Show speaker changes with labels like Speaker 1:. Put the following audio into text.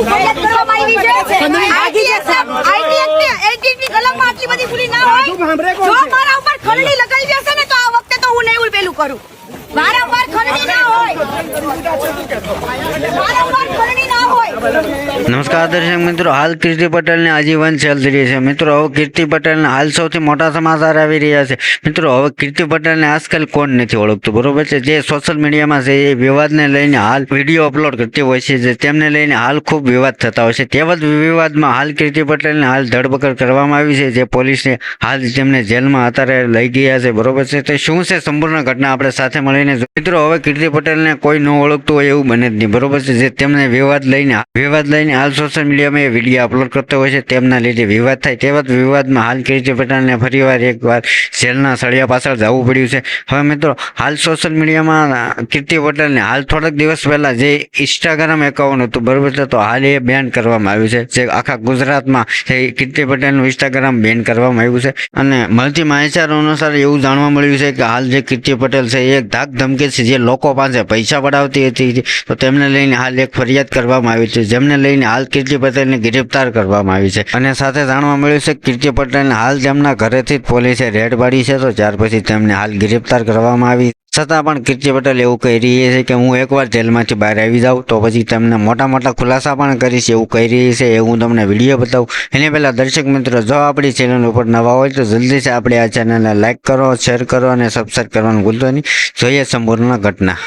Speaker 1: ફરિયાદ કરવામાં આવી છે આઈટી ની કલમમાં આટલી બધી ભૂલી ના હોય જો મારા ઉપર ખરડી લગાવી દેશે ને તો આ વખતે તો હું નહીં પેલું કરું વારંવાર ખરડી ના હોય વારંવાર ખરડી ના હોય।
Speaker 2: નમસ્કાર દર્શક મિત્રો, હાલ કીર્તિ પટેલને આજીવન ચાલી રહી છે। મિત્રો હવે કીર્તિ પટેલને હાલ સૌથી મોટા સમાચાર આવી રહ્યા છે। મિત્રો હવે કીર્તિ પટેલને આજકાલ કોણ નથી ઓળખતું, બરોબર છે। જે સોશિયલ મીડિયામાં છે એ વિવાદને લઈને હાલ વિડીયો અપલોડ કરતી હોય છે, જે તેમને લઈને હાલ ખૂબ વિવાદ થતા હોય છે। તેવા જ વિવાદમાં હાલ કીર્તિ પટેલને હાલ ધરપકડ કરવામાં આવી છે, જે પોલીસને હાલ તેમને જેલમાં અત્યારે લઈ ગયા છે, બરોબર છે। તે શું છે સંપૂર્ણ ઘટના આપણે સાથે મળીને મિત્રો હવે કીર્તિ પટેલને કોઈ ન ઓળખતું હોય એવું બને જ નહીં, બરોબર છે। જે તેમને વિવાદ લઈને હાલ સોશિયલ મીડિયામાં એ વિડીયો અપલોડ કરતો હોય છે, તેમના લીધે વિવાદ થાય। તેવા જ વિવાદમાં હાલ કીર્તિ પટેલને ફરીવાર એકવાર જેલના સળિયા પાછળ જવું પડ્યું છે। હવે મિત્રો હાલ સોશિયલ મીડિયામાં કીર્તિ પટેલને હાલ થોડાક દિવસ પહેલા જે ઇન્સ્ટાગ્રામ એકાઉન્ટ હતું, બરોબર છે, તો હાલ એ બેન કરવામાં આવ્યું છે। જે આખા ગુજરાતમાં કીર્તિ પટેલનું ઇન્સ્ટાગ્રામ બેન કરવામાં આવ્યું છે। અને મળતી માહિતી અનુસાર એવું જાણવા મળ્યું છે કે હાલ જે કીર્તિ પટેલ છે એ ધાક ધમકી છે, જે લોકો પાસે પૈસા પડાવતી હતી, તો તેમને લઈને હાલ એક ફરિયાદ કરવામાં આવી છે, જેમને લઈને હાલ કીર્તિ પટેલને ગિરફ્તાર કરવામાં આવી છે। અને સાથે જાણવા મળ્યું છે કે કીર્તિ પટેલને હાલ તેમના ઘરેથી જ પોલીસે રેડ પાડી છે, તો ત્યાર પછી તેમને હાલ ગિરફ્તાર કરવામાં આવી। છતાં પણ કીર્તિ પટેલ એવું કહી રહી છે કે હું એકવાર જેલમાંથી બહાર આવી જાઉં તો પછી તમને મોટા ખુલાસા પણ કરીશ, એવું કહી રહી છે। એ હું તમને વિડીયો બતાવું એની પહેલાં દર્શક મિત્રો, જો આપણી ચેનલ ઉપર નવા હોય તો જલ્દીથી આપણે આ ચેનલને લાઇક કરો, શેર કરો અને સબસ્ક્રાઈબ કરવાનું ભૂલતો નહીં। જોઈએ સંપૂર્ણ ઘટના।